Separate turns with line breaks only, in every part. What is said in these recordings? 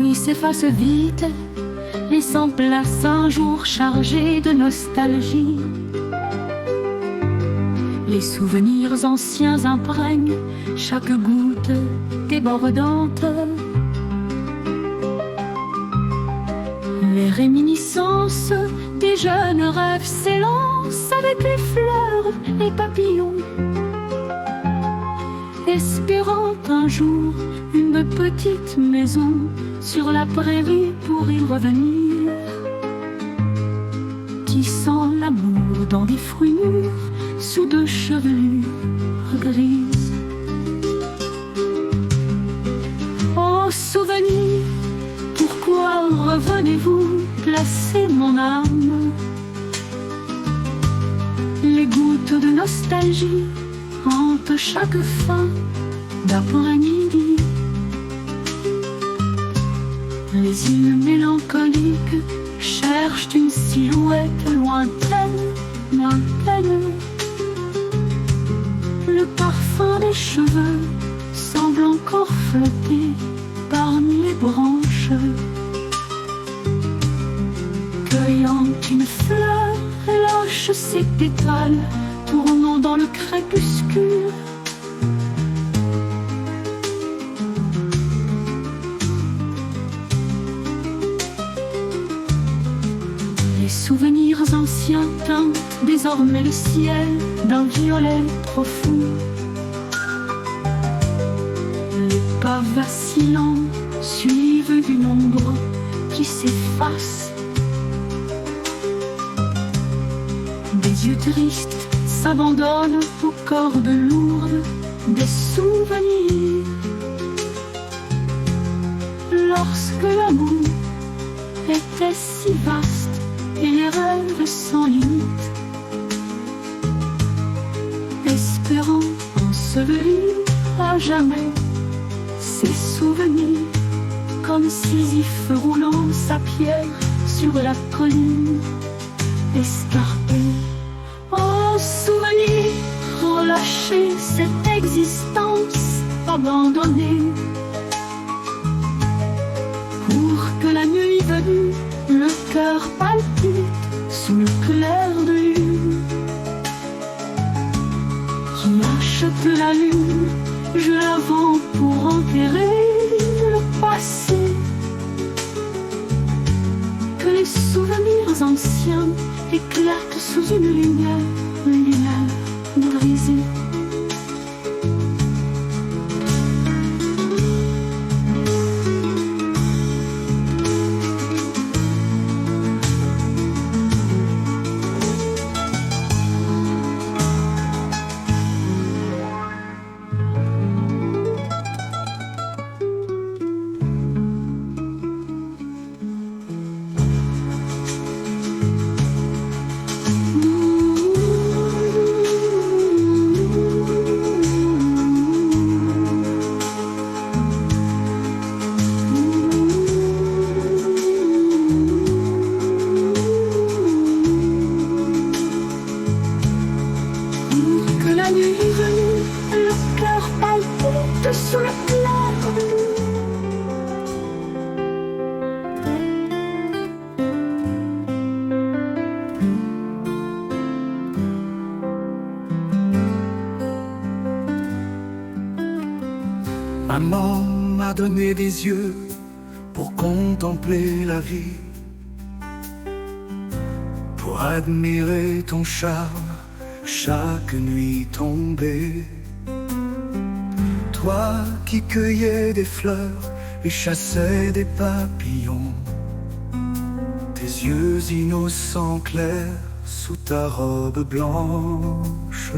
nuit s'efface vite, laissant place à un jour chargé de nostalgie. Les souvenirs anciens imprègnent chaque goutte débordante. Les réminiscences des jeunes rêves s'élancent avec les fleurs, les papillons, espérant un jour une petite maison sur la prairie pour y revenir, tissant l'amour dans des fruits mûrs sous de chevelures grises. Oh souvenir, pourquoi revenez-vous placer mon âme? Les gouttes de nostalgie hantent chaque fin d'après-midi. Les îles mélancoliques cherchent une silhouette lointaine, lointaine. Le parfum des cheveux semble encore flotter parmi les branches. Cueillant une fleur, elle lâche ses pétales, tournant dans le crépuscule. Les souvenirs anciens teintent désormais le ciel d'un violet profond. Les pas vacillants suivent une ombre qui s'efface. Des yeux tristes s'abandonnent aux cordes lourdes des souvenirs. Lorsque l'amour était si vaste et les rêves sans limite, espérant ensevelir à jamais ces souvenirs, comme Sisyphe roulant sa pierre sur la colline escarpée. Oh souvenir, relâchez cette existence abandonnée, pour que la nuit venue, le cœur palpite sous le clair de lune. Qui achète la lune, je la vends pour enterrer le passé. Que les souvenirs anciens éclatent sous une lumière brisée. La nuit venue, le cœur palpite sous le clair de lune.
Maman m'a donné des yeux pour contempler la vie, pour admirer ton charme chaque nuit tombée. Toi qui cueillais des fleurs et chassais des papillons, tes yeux innocents clairs sous ta robe blanche.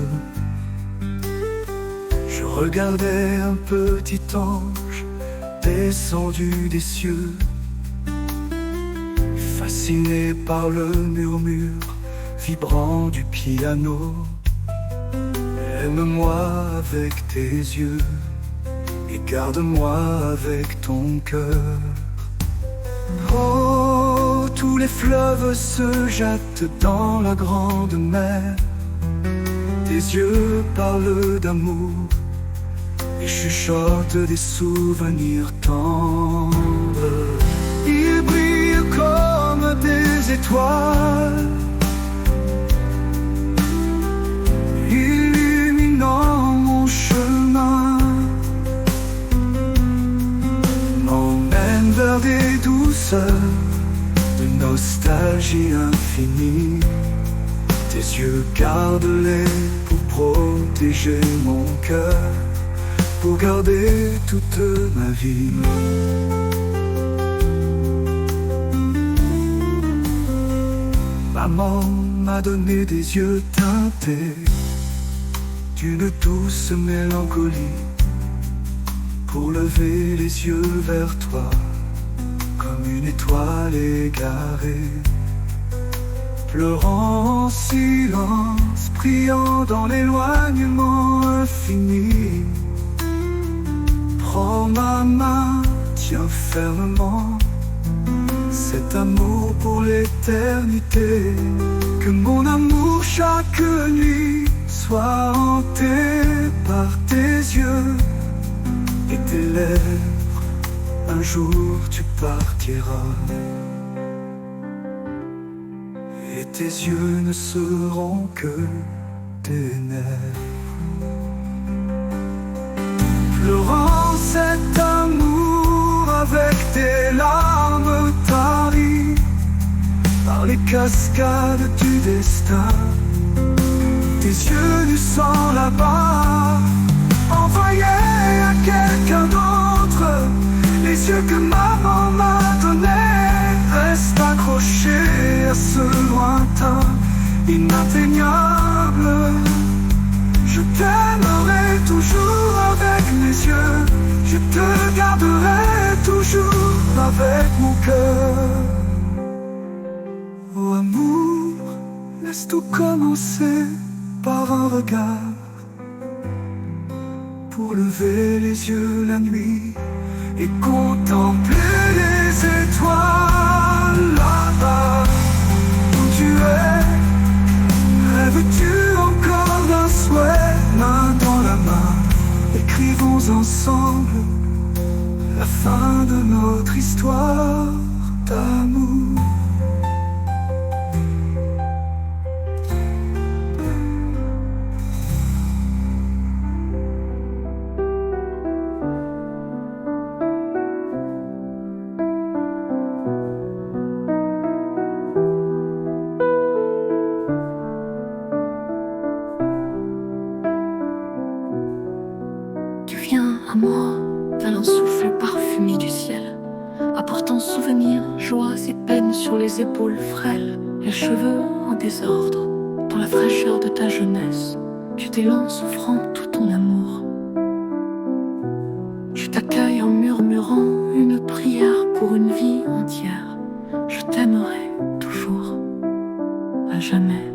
Je regardais un petit ange descendu des cieux, fasciné par le murmure vibrant du piano. Aime-moi avec tes yeux et garde-moi avec ton cœur. Oh, tous les fleuves se jettent dans la grande mer. Tes yeux parlent d'amour et chuchotent des souvenirs tendres. douceur de nostalgie infinie. Tes yeux, garde-les pour protéger mon cœur, pour garder toute ma vie. Maman m'a donné des yeux teintés d'une douce mélancolie, pour lever les yeux vers toi comme une étoile égarée, pleurant en silence, priant dans l'éloignement infini. Prends ma main, tiens fermement cet amour pour l'éternité. Que mon amour chaque nuit soit hanté par tes yeux et tes lèvres. Un jour tu partiras et tes yeux ne seront que ténèbres. Pleurant cet amour avec des larmes taries par les cascades du destin. Tes yeux nus sans là-bas, envoyés à quelqu'un d'autre. Les yeux que maman m'a donnés restent accrochés à ce lointain inatteignable. Je t'aimerai toujours avec mes yeux, je te garderai toujours avec mon cœur. Oh amour, laisse tout commencer par un regard, pour lever les yeux la nuit et contempler les étoiles là-bas où tu es. Rêves-tu encore d'un souhait, main dans la main? Écrivons ensemble la fin de notre histoire d'amour.
Viens à moi, tel un souffle parfumé du ciel, apportant souvenirs, joies et peines sur les épaules frêles, les cheveux en désordre, dans la fraîcheur de ta jeunesse. Tu t'élances offrant tout ton amour. Je t'accueille en murmurant une prière pour une vie entière. Je t'aimerai toujours, à jamais,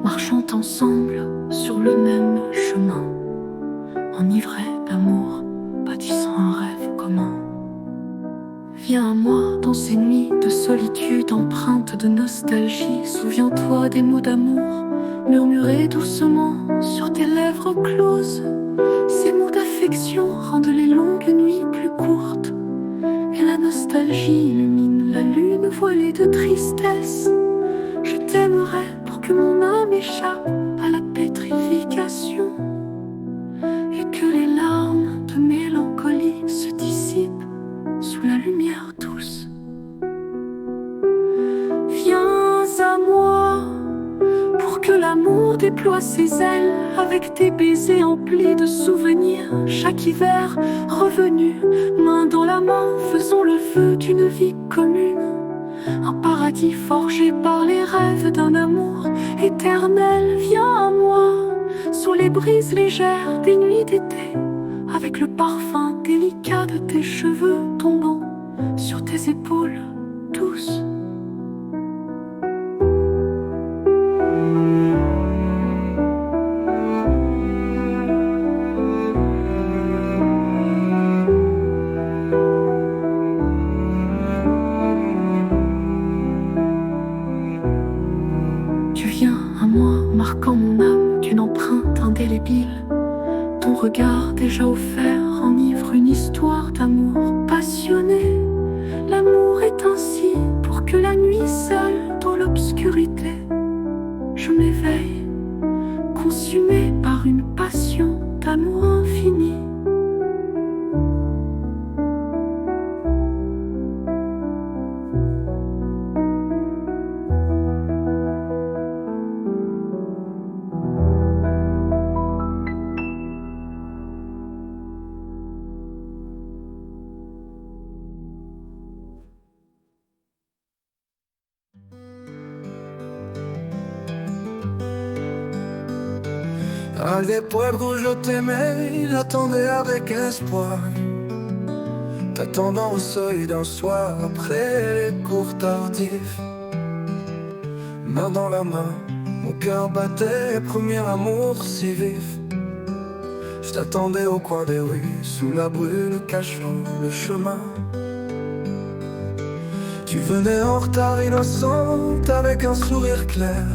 marchant ensemble sur le même chemin, enivré d'amour, bâtissant un rêve commun. Viens à moi dans ces nuits de solitude empreintes de nostalgie. Souviens-toi des mots d'amour murmurés doucement sur tes lèvres closes. Ces mots d'affection rendent les longues nuits plus courtes, et la nostalgie illumine la lune voilée de tristesse. Je t'aimerai pour que mon âme échappe à la pétrification, et que les larmes de mélancolie se dissipent sous la lumière douce. Viens à moi pour que l'amour déploie ses ailes avec tes baisers emplis de souvenirs. Chaque hiver revenu, main dans la main, faisons le feu d'une vie commune. Un paradis forgé par les rêves d'un amour éternel. Viens à moi sous les brises légères des nuits d'été, avec le parfum délicat de tes cheveux tombant sur tes épaules douces. Tu viens à moi, marquant mon âme d'une empreinte indélébile. Ton regard déjà offert enivre une histoire d'amour passionné. L'amour est ainsi pour que la nuit seule dans l'obscurité, je m'éveille, consumé par une passion d'amour infini.
À l'époque où je t'aimais, j'attendais avec espoir, t'attendant au seuil d'un soir après les cours tardifs. Main dans la main, mon cœur battait, premier amour si vif. Je t'attendais au coin des rues, sous la brûle cachant le chemin. Tu venais en retard innocente, avec un sourire clair.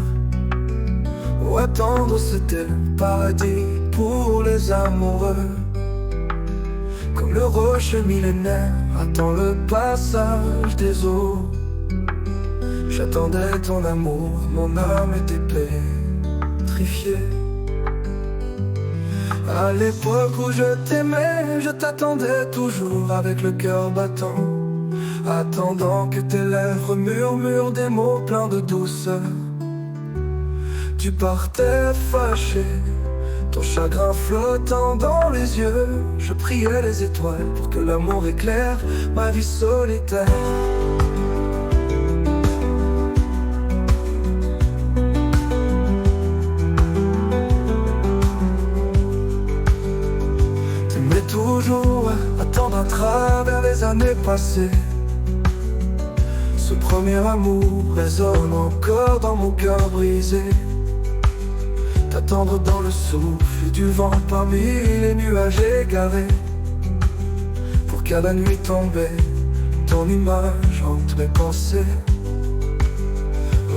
Où attendre c'était le paradis pour les amoureux. Comme le rocher millénaire attend le passage des eaux. J'attendais ton amour, mon âme était pétrifiée. À l'époque où je t'aimais, je t'attendais toujours avec le cœur battant, attendant que tes lèvres murmurent des mots pleins de douceur. Tu partais fâché, ton chagrin flottant dans les yeux. Je priais les étoiles pour que l'amour éclaire ma vie solitaire. T'aimais toujours, attendre à travers les années passées. Ce premier amour résonne encore dans mon cœur brisé. T'attendre dans le souffle du vent parmi les nuages égarés, pour qu'à la nuit tombée, ton image hante mes pensées.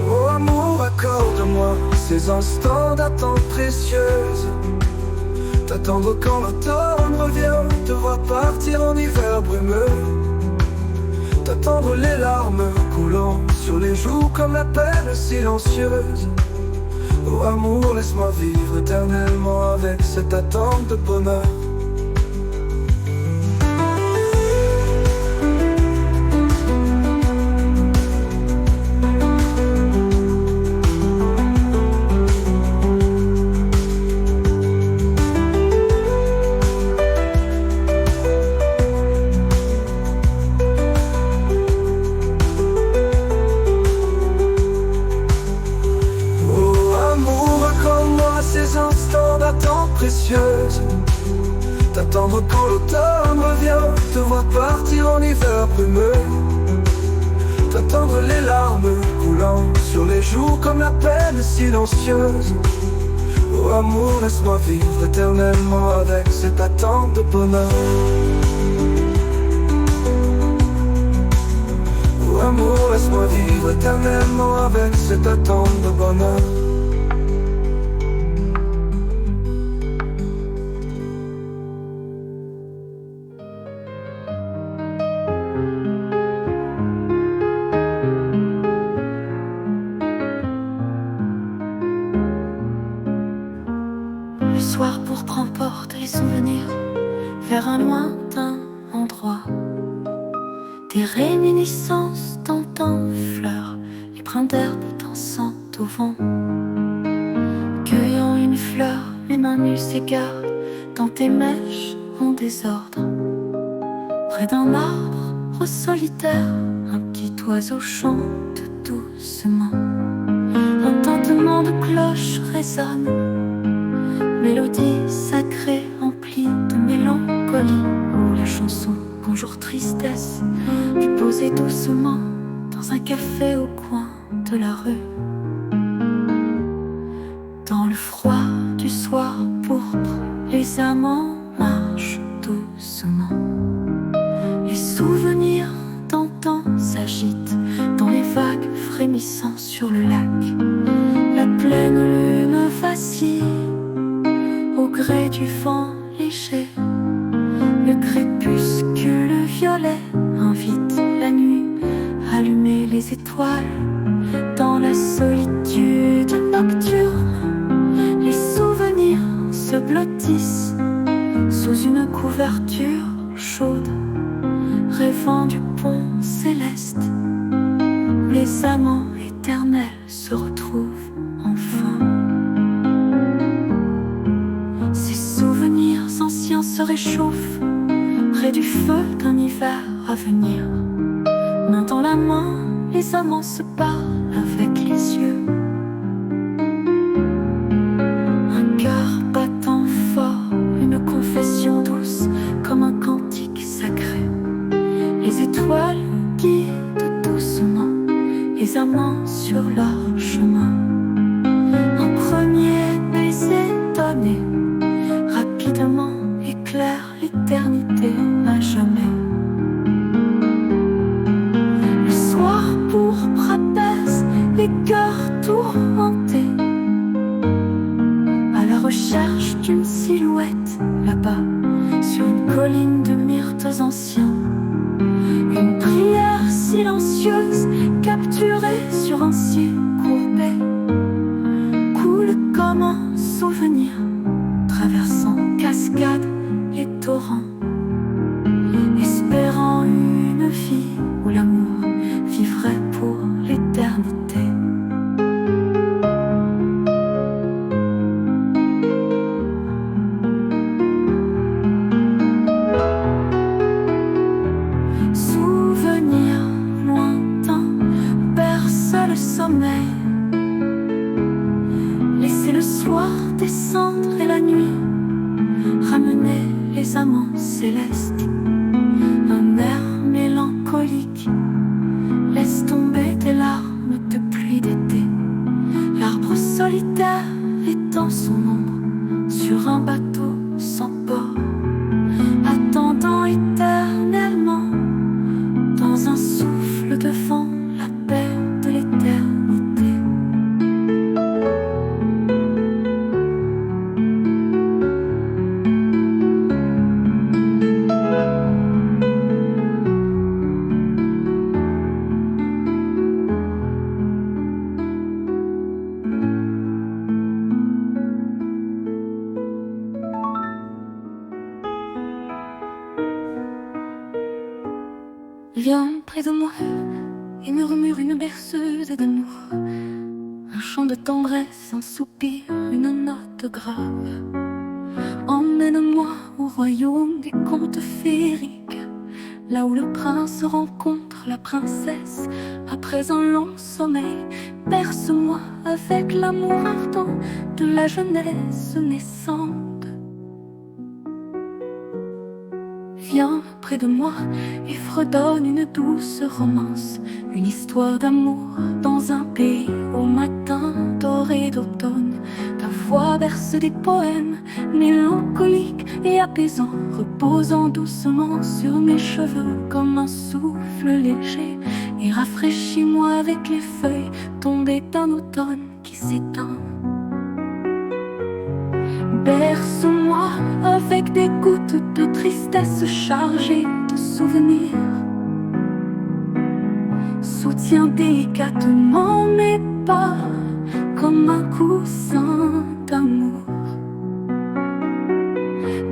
Oh amour, accorde-moi ces instants d'attente précieuse. T'attendre quand l'automne revient, te voir partir en hiver brumeux. T'attendre les larmes coulant sur les joues comme la peine silencieuse. Oh amour, laisse-moi vivre éternellement avec cette attente de bonheur. Précieuse, t'attendre quand l'automne revient, te voir partir en hiver brumeux. T'attendre les larmes coulant sur les joues comme la peine silencieuse. Oh amour, laisse-moi vivre éternellement avec cette attente de bonheur. Oh amour, laisse-moi vivre éternellement avec cette attente de bonheur.
Le soir pourpre emporte les souvenirs vers un lointain endroit. Des réminiscences tentant fleurs, les brins d'herbe dansant au vent. Cueillant une fleur, mes mains nues s'égarent dans tes mèches en désordre. Près d'un arbre solitaire, un petit oiseau chante doucement. Un tintement de cloche résonne, mélodie sacrée emplie de mélancolie. Oh la chanson, bonjour tristesse, tu posais doucement dans un café au coin de la rue. Dans le froid du soir pourpre, les amants marchent doucement. Les souvenirs d'antan s'agitent dans les vagues frémissant sur le lac. La pleine lune vacille au gré du vent léger. Le crépuscule violet invite la nuit à allumer les étoiles. Dans la solitude nocturne, les souvenirs se blottissent sous une couverture chaude, rêvant du pont céleste. Les amants éternels se retrouvent enfin. Ces souvenirs anciens se réchauffent près du feu d'un hiver à venir. Main dans la main, les amants se parlent avec les yeux. Un cœur bat les amants sur leur chemin. Un premier baiser donné rapidement éclaire l'éternité à jamais. Le soir pourpre apaise les cœurs tourmentés, à la recherche d'une silhouette là-bas, sur une colline de myrtes anciens. Une prière silencieuse capturée sur un ciel courbé coule comme un souvenir, traversant cascades et torrents, espérant une vie où l'amour vivrait pour l'éternité. Souvenirs lointains bercent le sommeil, laisser le soir descendre et la nuit ramener les amants célestes. Un air mélancolique laisse tomber tes larmes de pluie d'été. L'arbre solitaire étend son ombre sur un bateau sans port, attendant éternellement dans un souffle de vent la paix de l'éternité. Viens près de moi et murmure une berceuse d'amour, un chant de tendresse, un soupir, une note grave. Emmène-moi au royaume des contes féeriques, là où le prince rencontre la princesse après un long sommeil. Berce-moi avec l'amour ardent de la jeunesse naissante. Viens près de moi et fredonne une douce romance, une histoire d'amour dans un pays au matin doré d'automne. Ta voix berce des poèmes mélancoliques et apaisants, reposant doucement sur mes cheveux comme un souffle léger, et rafraîchis-moi avec les feuilles tombées d'un automne qui s'éteint. Berce-moi avec des gouttes de tristesse chargées de souvenirs. Soutiens délicatement mes pas comme un coussin d'amour.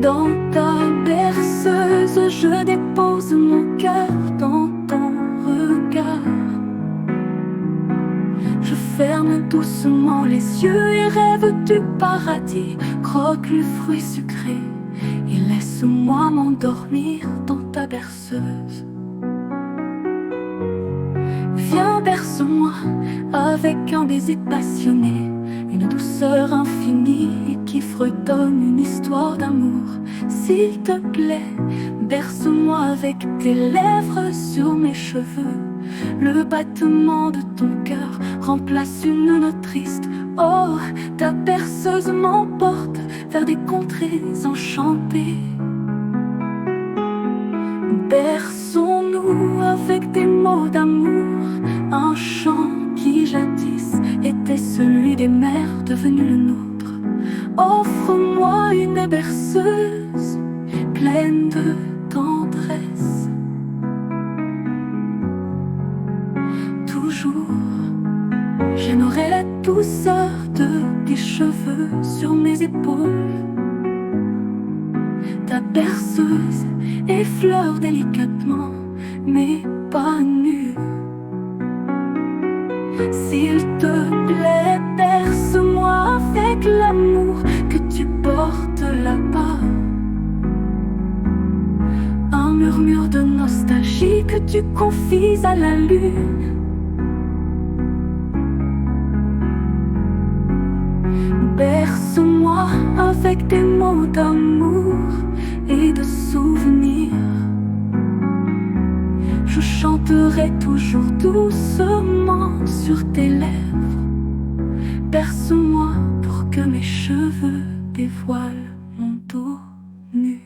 Dans ta berceuse, je dépose mon cœur dans ton regard. Je ferme doucement les yeux et rêve du paradis. Croque le fruit sucré et laisse-moi m'endormir dans ta berceuse. Viens, berce-moi avec un baiser passionné, une douceur infinie qui fredonne une histoire d'amour. S'il te plaît, berce-moi avec tes lèvres sur mes cheveux. Le battement de ton cœur remplace une note triste. Oh, ta berceuse m'emporte vers des contrées enchantées. Berçons-nous avec des mots d'amour, un chant qui jadis était celui des mers devenu le nôtre. Offre-moi une berceuse pleine de tendresse. Toujours, j'aimerais la douceur de tes cheveux sur mes épaules. Ta berceuse effleure délicatement mes pas nus. S'il te plaît, berce-moi avec l'amour que tu portes là-bas. Un murmure de nostalgie que tu confies à la lune. Berce-moi avec des mots d'amour et de souvenirs. Je chanterai toujours doucement sur tes lèvres. Berce-moi pour que mes cheveux dévoilent mon dos nu.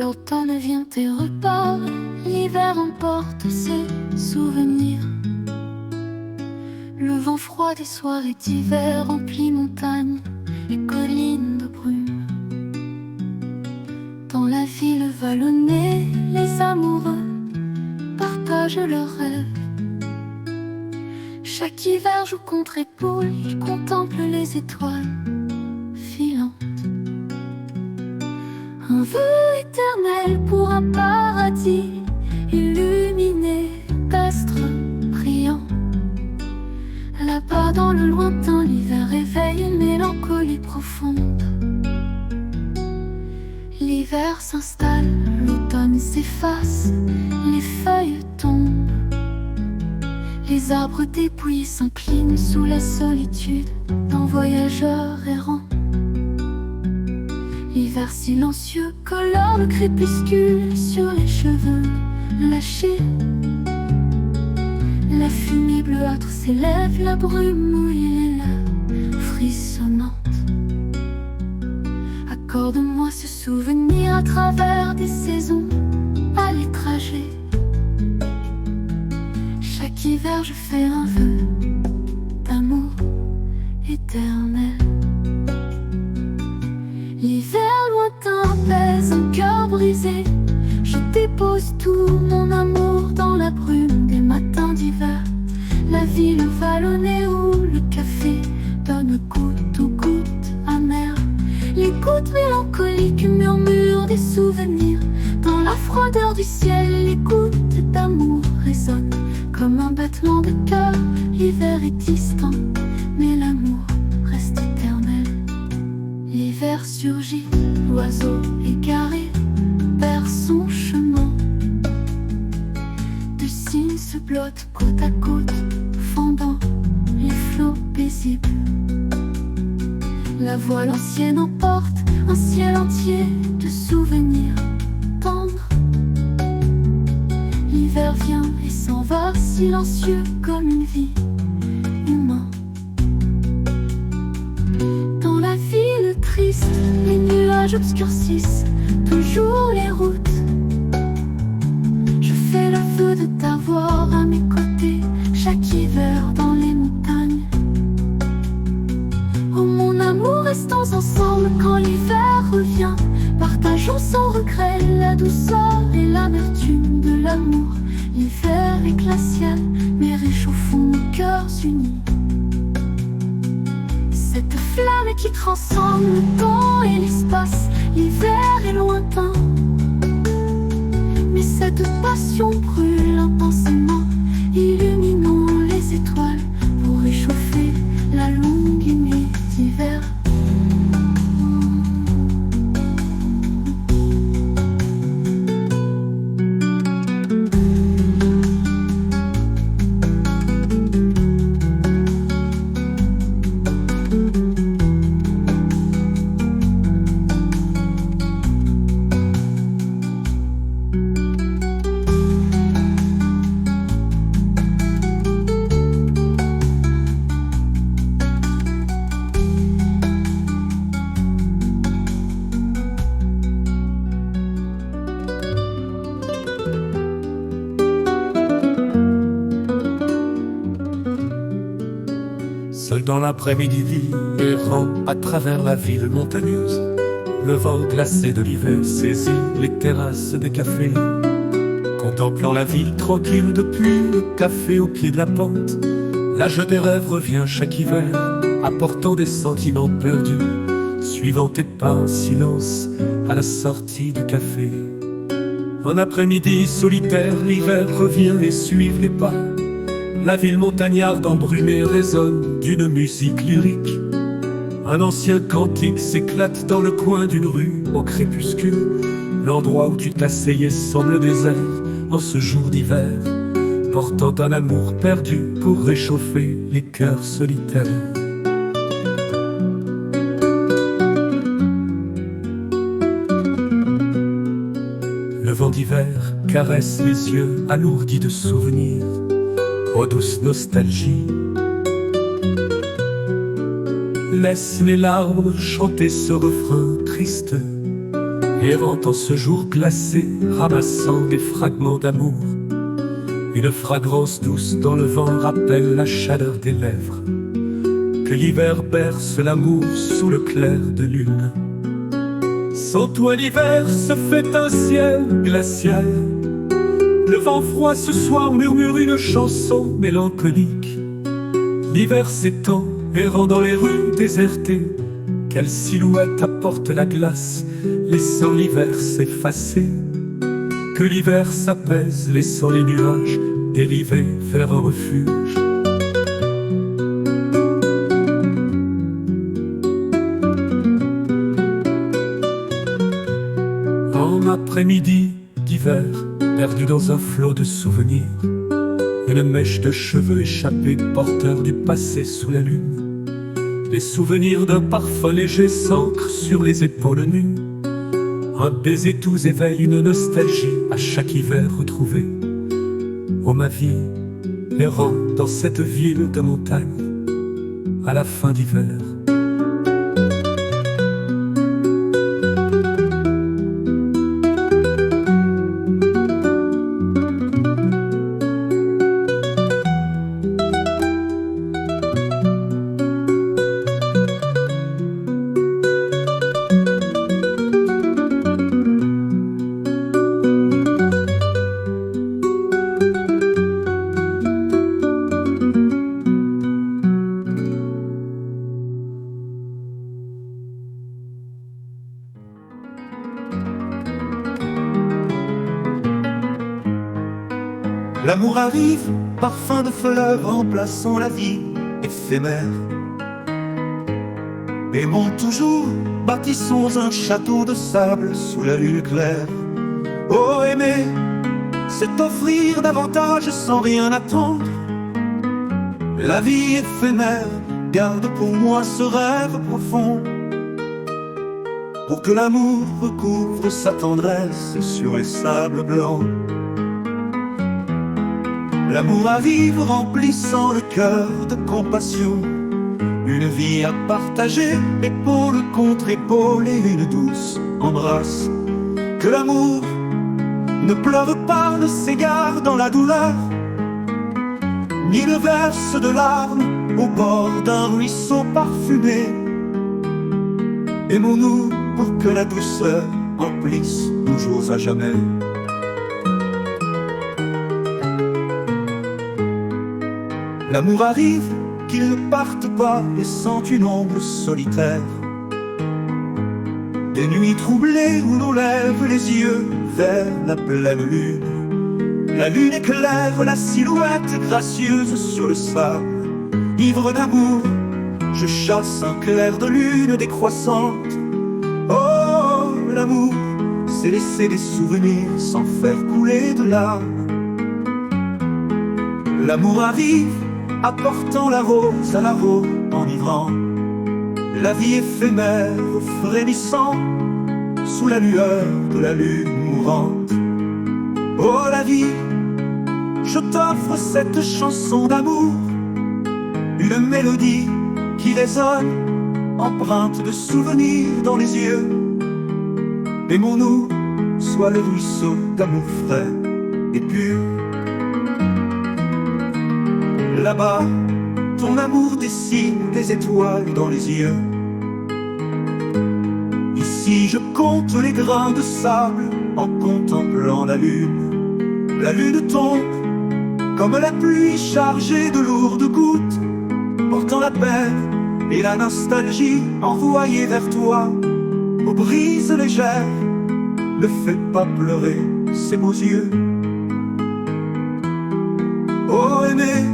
L'automne vient et repart, l'hiver emporte ses souvenirs. Le vent froid des soirées d'hiver remplit montagnes et collines de brume. Dans la ville vallonnée, les amoureux partagent leurs rêves. Chaque hiver joue contre épaule, ils contemplent les étoiles filantes. Un vœu éternel pour un paradis illuminé d'astres brillants. Là-bas dans le lointain, l'hiver réveille une mélancolie profonde. L'hiver s'installe, l'automne s'efface, les feuilles tombent. Les arbres dépouillés s'inclinent sous la solitude d'un voyageur errant. L'hiver silencieux colore le crépuscule sur les cheveux lâchés. La fumée bleuâtre s'élève, la brume mouillée, la frissonnante. Accorde-moi ce souvenir à travers des saisons, à les trajets. Chaque hiver je fais un vœu d'amour éternel. L'hiver lointain apaise un cœur brisé. Je dépose tout mon amour dans la brume des matins d'hiver. La ville vallonnée où le café donne goutte aux gouttes amères. Les gouttes mélancoliques murmurent des souvenirs. Dans la froideur du ciel, les gouttes d'amour résonnent comme un battement de cœur. L'hiver est distant, mais l'amour reste éternel. L'hiver surgit, l'oiseau égaré perd son chemin. Deux signes se blottent côte à côte, fendant les flots paisibles. La voile ancienne emporte un ciel entier de souvenirs tendres. L'hiver vient et s'en va, silencieux comme une vie humaine. Dans la ville triste, les nuages obscurcissent toujours les routes. Je fais le vœu de t'avoir à mes côtés chaque hiver dans les montagnes. Oh mon amour, restons ensemble quand l'hiver revient. Partageons sans regret la douceur et l'amertume de l'amour. L'hiver est glacial, mais réchauffons nos cœurs unis. Cette flamme qui transcende le temps et l'espace. L'hiver est lointain, mais cette passion brûle intensément. Illuminons les étoiles pour réchauffer la longue nuit d'hiver.
Seul dans l'après-midi errant à travers la ville montagneuse, le vent glacé de l'hiver saisit les terrasses des cafés. Contemplant la ville tranquille depuis le café au pied de la pente, l'âge des rêves revient chaque hiver, apportant des sentiments perdus, suivant tes pas en silence à la sortie du café. Un après-midi solitaire, l'hiver revient et suive les pas. La ville montagnarde embrumée résonne d'une musique lyrique. Un ancien cantique s'éclate dans le coin d'une rue au crépuscule. L'endroit où tu t'asseyais semble désert en ce jour d'hiver, portant un amour perdu pour réchauffer les cœurs solitaires. Le vent d'hiver caresse les yeux alourdis de souvenirs, ô douce nostalgie. Laisse les larmes chanter ce refrain triste, errant en ce jour glacé, ramassant des fragments d'amour. Une fragrance douce dans le vent rappelle la chaleur des lèvres, que l'hiver berce l'amour sous le clair de lune. Sans toi l'hiver se fait un ciel glacial. Le vent froid ce soir murmure une chanson mélancolique. L'hiver s'étend, errant dans les rues désertées. Quelle silhouette apporte la glace, laissant l'hiver s'effacer. Que l'hiver s'apaise, laissant les nuages dériver vers un refuge. En après-midi d'hiver, perdu dans un flot de souvenirs, une mèche de cheveux échappés, porteur du passé sous la lune. Les souvenirs d'un parfum léger s'ancrent sur les épaules nues. Un baiser tous éveille une nostalgie à chaque hiver retrouvé. Oh ma vie, errant dans cette ville de montagne, à la fin d'hiver.
L'amour arrive, parfum de fleurs remplaçant la vie éphémère. Aimons toujours, bâtissons un château de sable sous la lune claire. Oh aimer, c'est offrir davantage sans rien attendre. La vie éphémère, garde pour moi ce rêve profond, pour que l'amour recouvre sa tendresse sur les sables blancs. L'amour arrive remplissant le cœur de compassion, une vie à partager, épaule contre épaule et une douce embrasse. Que l'amour ne pleure pas, ne s'égare dans la douleur, ni ne verse de larmes au bord d'un ruisseau parfumé. Aimons-nous pour que la douceur emplisse nos jours à jamais. L'amour arrive, qu'il ne parte pas, laissant une ombre solitaire. Des nuits troublées où l'on lève les yeux vers la pleine lune. La lune éclaire la silhouette gracieuse sur le sable. Ivre d'amour, je chasse un clair de lune décroissante. Oh, l'amour, c'est laisser des souvenirs sans faire couler de larmes. L'amour arrive, apportant la rose à la rose enivrant. La vie éphémère frémissant sous la lueur de la lune mourante. Oh la vie, je t'offre cette chanson d'amour, une mélodie qui résonne, empreinte de souvenirs dans les yeux. Aimons-nous, soit le ruisseau d'amour frais et pur. Là-bas, ton amour dessine des étoiles dans les yeux. Ici, je compte les grains de sable en contemplant la lune. La lune tombe comme la pluie chargée de lourdes gouttes, portant la peine et la nostalgie envoyée vers toi. Aux brises légères, ne fais pas pleurer ces beaux yeux. Oh aimé,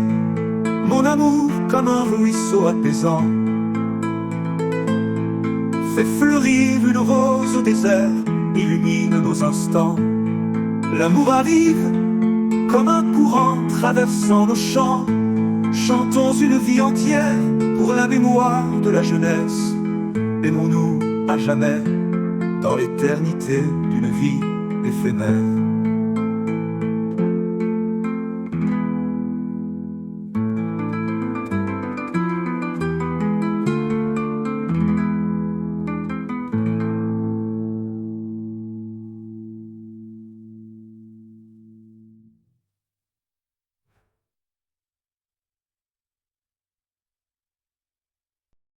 mon amour comme un ruisseau apaisant, fais fleurir une rose au désert, illumine nos instants. L'amour arrive comme un courant traversant nos champs. Chantons une vie entière pour la mémoire de la jeunesse. Aimons-nous à jamais dans l'éternité d'une vie éphémère.